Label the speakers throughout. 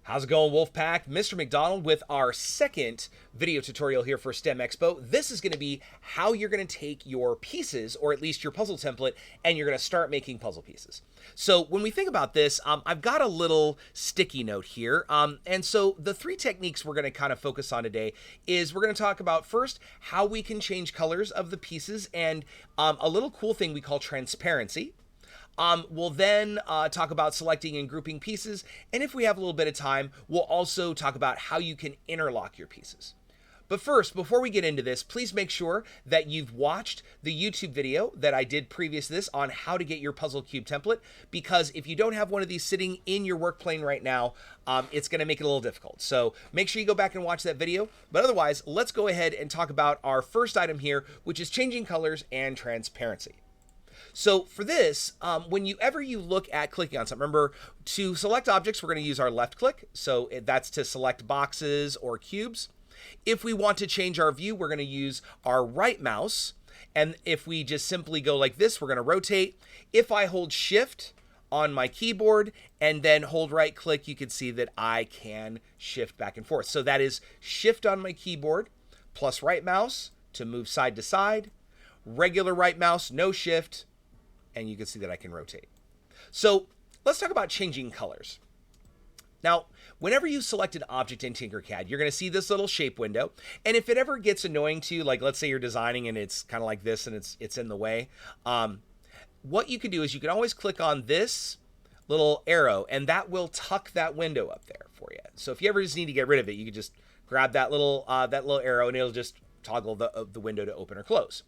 Speaker 1: How's it going, Wolfpack? Mr. McDonald with our second video tutorial here for STEM Expo. This is going to be how you're going to take your pieces, or at least your puzzle template, and you're going to start making puzzle pieces. So when we think about this, I've got a little sticky note here. And so the three techniques we're going to kind of focus on today is we're going to talk about first how we can change colors of the pieces and a little cool thing we call transparency. We'll then talk about selecting and grouping pieces, and if we have a little bit of time, we'll also talk about how you can interlock your pieces. But first, before we get into this, please make sure that you've watched the YouTube video that I did previous to this on how to get your puzzle cube template, because if you don't have one of these sitting in your work plane right now, it's going to make it a little difficult. So make sure you go back and watch that video. But otherwise, let's go ahead and talk about our first item here, which is changing colors and transparency. So for this, whenever you look at clicking on something, remember to select objects, we're going to use our left click. So that's to select boxes or cubes. If we want to change our view, we're going to use our right mouse. And if we just simply go like this, we're going to rotate. If I hold shift on my keyboard and then hold right click, you can see that I can shift back and forth. So that is shift on my keyboard plus right mouse to move side to side, regular right mouse, no shift, and you can see that I can rotate. So let's talk about changing colors. Now, whenever you select an object in Tinkercad, you're going to see this little shape window. And if it ever gets annoying to you, like let's say you're designing and it's kind of like this and it's in the way, what you can do is you can always click on this little arrow and that will tuck that window up there for you. So if you ever just need to get rid of it, you can just grab that little arrow and it'll just toggle the window to open or close.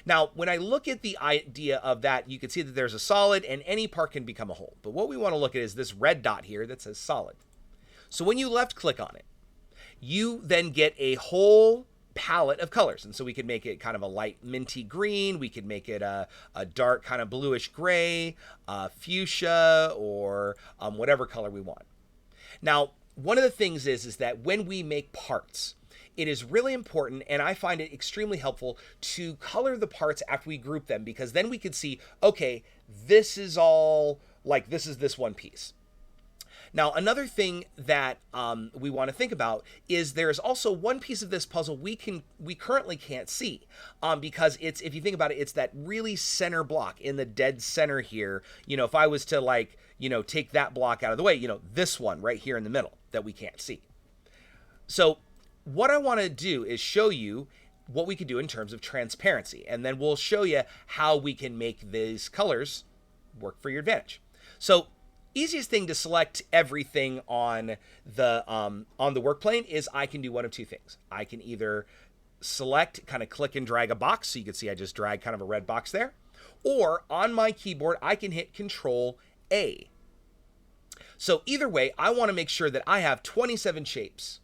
Speaker 1: Now, when I look at the idea of that, you can see that there's a solid and any part can become a whole. But what we want to look at is this red dot here that says solid. So when you left click on it, you then get a whole palette of colors. And so we could make it kind of a light minty green. We could make it a dark kind of bluish gray, fuchsia, or whatever color we want. Now, one of the things is that when we make parts, it is really important, and I find it extremely helpful to color the parts after we group them, because then we can see, okay, this is all, like this is this one piece. Now, another thing that we want to think about is there's also one piece of this puzzle we currently can't see, because it's, if you think about it, it's that really center block in the dead center here. You know, if I was to take that block out of the way, this one right here in the middle that we can't see. So what I want to do is show you what we could do in terms of transparency, and then we'll show you how we can make these colors work for your advantage. So easiest thing to select everything on the work plane is I can do one of two things. I can either select, kind of click and drag a box, so you can see I just drag kind of a red box there, or on my keyboard I can hit Control A. So either way, I want to make sure that I have 27 shapes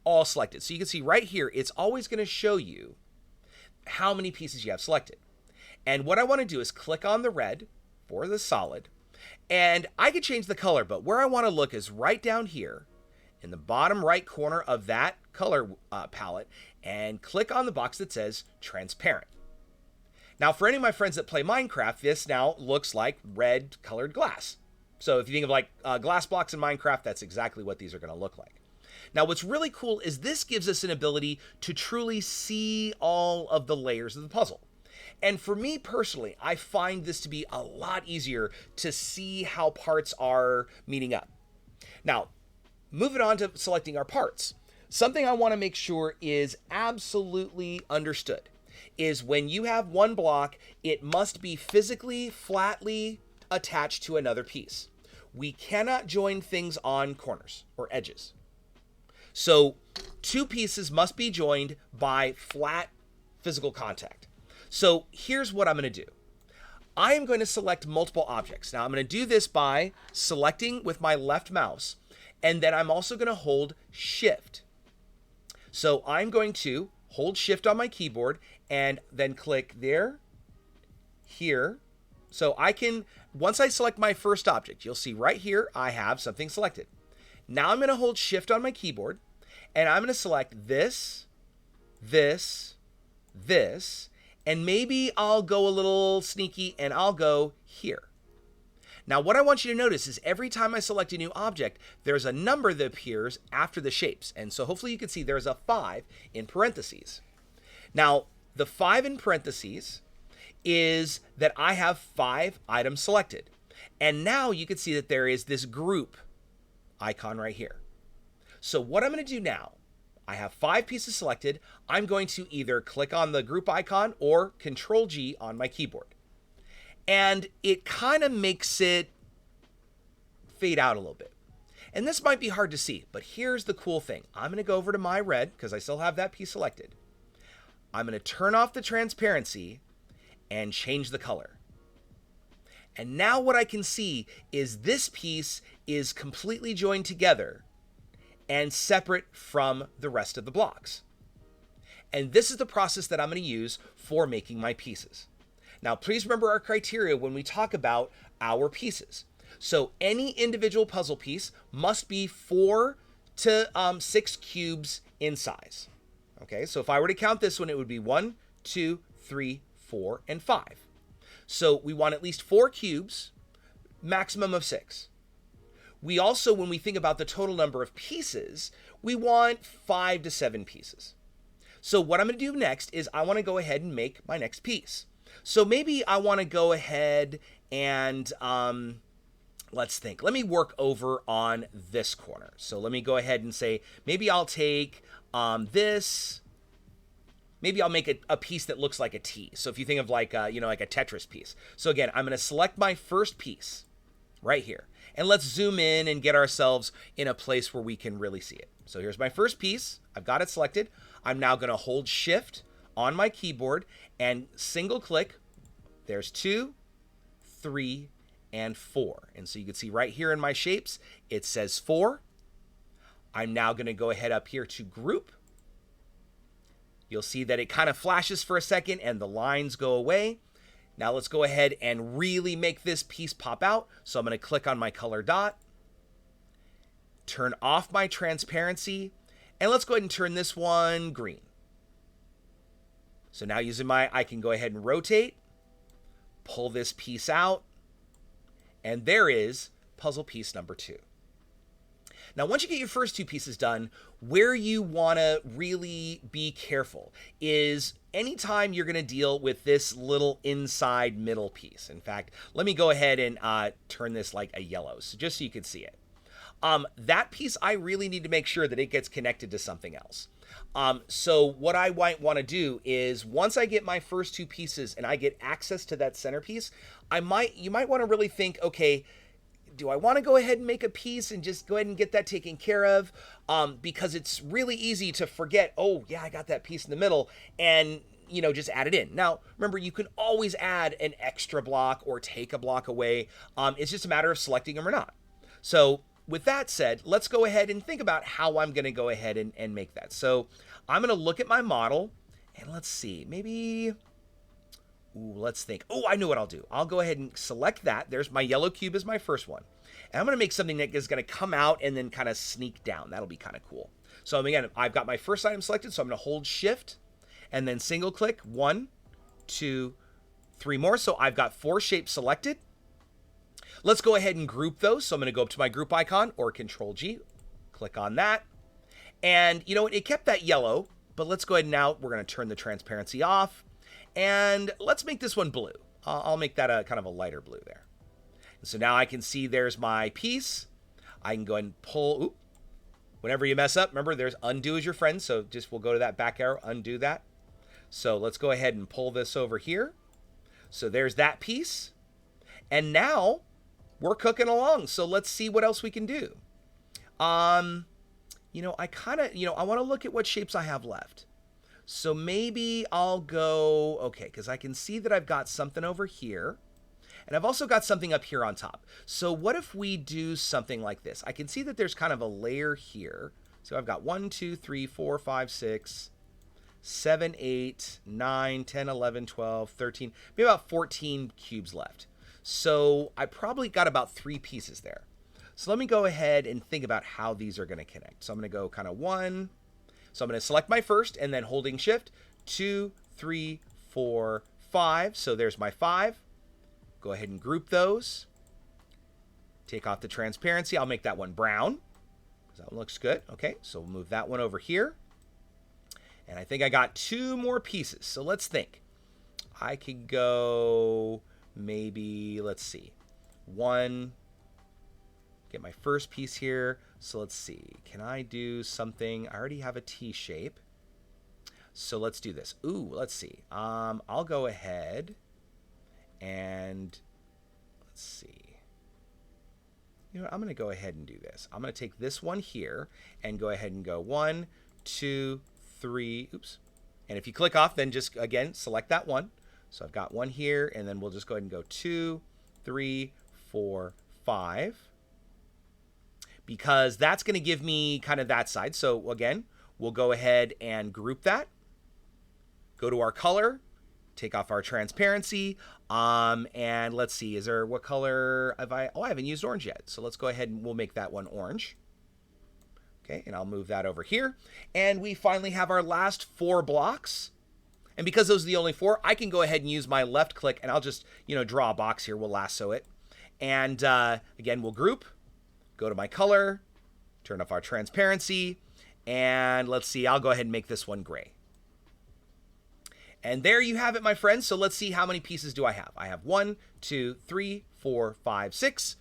Speaker 1: all selected. So you can see right here, it's always going to show you how many pieces you have selected. And what I want to do is click on the red for the solid, and I can change the color, but where I want to look is right down here in the bottom right corner of that color palette, and click on the box that says transparent. Now, for any of my friends that play Minecraft, this now looks like red colored glass. So if you think of like glass blocks in Minecraft, that's exactly what these are going to look like. Now, what's really cool is this gives us an ability to truly see all of the layers of the puzzle. And for me personally, I find this to be a lot easier to see how parts are meeting up. Now, moving on to selecting our parts, something I want to make sure is absolutely understood is when you have one block, it must be physically, flatly attached to another piece. We cannot join things on corners or edges. So two pieces must be joined by flat physical contact. So here's what I'm going to do. I am going to select multiple objects. Now I'm going to do this by selecting with my left mouse, and then I'm also going to hold shift. So I'm going to hold shift on my keyboard and then click there, here. So I can, once I select my first object, you'll see right here I have something selected. Now I'm going to hold shift on my keyboard, and I'm going to select this, this, this, and maybe I'll go a little sneaky and I'll go here. Now, what I want you to notice is every time I select a new object, there's a number that appears after the shapes. And so hopefully you can see there's a 5 in parentheses. Now, the 5 in parentheses is that I have 5 items selected. And now you can see that there is this group icon right here. So what I'm going to do now, I have 5 pieces selected. I'm going to either click on the group icon or Control G on my keyboard. And it kind of makes it fade out a little bit. And this might be hard to see, but here's the cool thing. I'm going to go over to my red because I still have that piece selected. I'm going to turn off the transparency and change the color. And now what I can see is this piece is completely joined together and separate from the rest of the blocks. And this is the process that I'm going to use for making my pieces. Now, please remember our criteria when we talk about our pieces. So any individual puzzle piece must be 4 to 6 cubes in size. Okay, so if I were to count this one, it would be 1, 2, 3, 4, and 5. So we want at least 4 cubes, maximum of 6. We also, when we think about the total number of pieces, we want 5 to 7 pieces. So what I'm going to do next is I want to go ahead and make my next piece. So maybe I want to go ahead and, let's think. Let me work over on this corner. So let me go ahead and say, maybe I'll take this. Maybe I'll make a piece that looks like a T. So if you think of like, like a Tetris piece. So again, I'm going to select my first piece right here. And let's zoom in and get ourselves in a place where we can really see it. So here's my first piece. I've got it selected. I'm now going to hold Shift on my keyboard and single click. There's 2, 3, and 4. And so you can see right here in my shapes, it says 4. I'm now going to go ahead up here to group. You'll see that it kind of flashes for a second and the lines go away. Now let's go ahead and really make this piece pop out. So I'm going to click on my color dot, turn off my transparency, and let's go ahead and turn this one green. So now using I can go ahead and rotate, pull this piece out, and there is puzzle piece number 2. Now, once you get your first 2 pieces done, where you want to really be careful is anytime you're going to deal with this little inside middle piece. In fact, let me go ahead and turn this like a yellow, so just so you can see it. That piece, I really need to make sure that it gets connected to something else. So what I might want to do is once I get my first 2 pieces and I get access to that centerpiece, you might want to really think, okay, do I want to go ahead and make a piece and just go ahead and get that taken care of? Because it's really easy to forget, oh yeah, I got that piece in the middle, and just add it in. Now, remember, you can always add an extra block or take a block away. It's just a matter of selecting them or not. So with that said, let's go ahead and think about how I'm going to go ahead and make that. So I'm going to look at my model and let's see, maybe, let's think. Oh, I know what I'll do. I'll go ahead and select that. There's my yellow cube is my first one. And I'm going to make something that is going to come out and then kind of sneak down. That'll be kind of cool. So again, I've got my first item selected, so I'm going to hold Shift and then single click 1, 2, 3 more. So I've got 4 shapes selected. Let's go ahead and group those. So I'm going to go up to my group icon or Control G, click on that. And you know what? It kept that yellow, but let's go ahead and now we're going to turn the transparency off. And let's make this one blue. I'll make that a kind of a lighter blue there. And so now I can see there's my piece. I can go ahead and pull. Whenever you mess up, remember there's undo is your friend. So just we'll go to that back arrow, undo that. So let's go ahead and pull this over here. So there's that piece. And now we're cooking along. So let's see what else we can do. I want to look at what shapes I have left. So maybe I'll go, okay, because I can see that I've got something over here. And I've also got something up here on top. So what if we do something like this? I can see that there's kind of a layer here. So I've got 1, 2, 3, 4, 5, 6, 7, 8, 9, 10, 11, 12, 13, maybe about 14 cubes left. So I probably got about 3 pieces there. So let me go ahead and think about how these are going to connect. So I'm going to go kind of 1. So I'm going to select my first and then holding Shift, 2, 3, 4, 5. So there's my 5. Go ahead and group those. Take off the transparency. I'll make that one brown. That one looks good. Okay, so we'll move that one over here. And I think I got 2 more pieces. So let's think. I could go maybe, let's see, 1. Get my first piece here. So let's see. Can I do something? I already have a T shape. So let's do this. Ooh, let's see. I'll go ahead and let's see. You know what? I'm going to go ahead and do this. I'm going to take this one here and go ahead and go 1, 2, 3. Oops. And if you click off, then just, again, select that one. So I've got one here, and then we'll just go ahead and go 2, 3, 4, 5. Because that's going to give me kind of that side. So again, we'll go ahead and group that. Go to our color. Take off our transparency. And let's see, what color have I haven't used orange yet. So let's go ahead and we'll make that one orange. Okay, and I'll move that over here. And we finally have our last 4 blocks. And because those are the only 4, I can go ahead and use my left click and I'll just, draw a box here. We'll lasso it. And again, we'll group, go to my color, turn off our transparency. And let's see, I'll go ahead and make this one gray. And there you have it, my friends. So let's see, how many pieces do I have? I have 1, 2, 3, 4, 5, 6.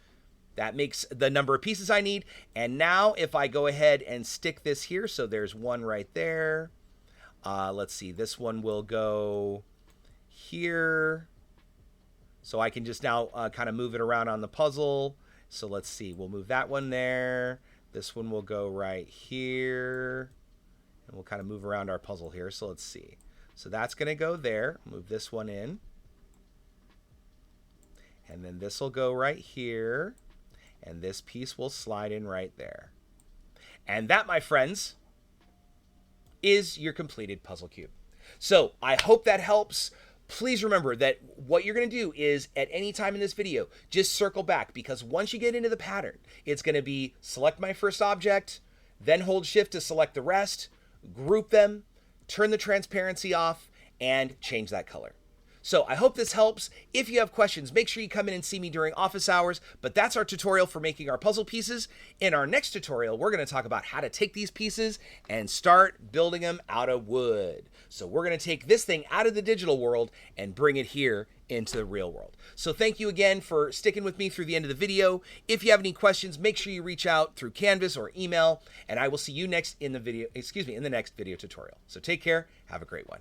Speaker 1: That makes the number of pieces I need. And now if I go ahead and stick this here, so there's one right there. Let's see, this one will go here. So I can just now kind of move it around on the puzzle. So let's see, we'll move that one there. This one will go right here. And we'll kind of move around our puzzle here. So let's see. So that's going to go there. Move this one in. And then this will go right here. And this piece will slide in right there. And that, my friends, is your completed puzzle cube. So I hope that helps. Please remember that what you're going to do is at any time in this video, just circle back, because once you get into the pattern, it's going to be select my first object, then hold shift to select the rest, group them, turn the transparency off, and change that color. So I hope this helps. If you have questions, make sure you come in and see me during office hours. But that's our tutorial for making our puzzle pieces. In our next tutorial, we're going to talk about how to take these pieces and start building them out of wood. So we're going to take this thing out of the digital world and bring it here into the real world. So thank you again for sticking with me through the end of the video. If you have any questions, make sure you reach out through Canvas or email, and I will see you next in the next video tutorial. So take care. Have a great one.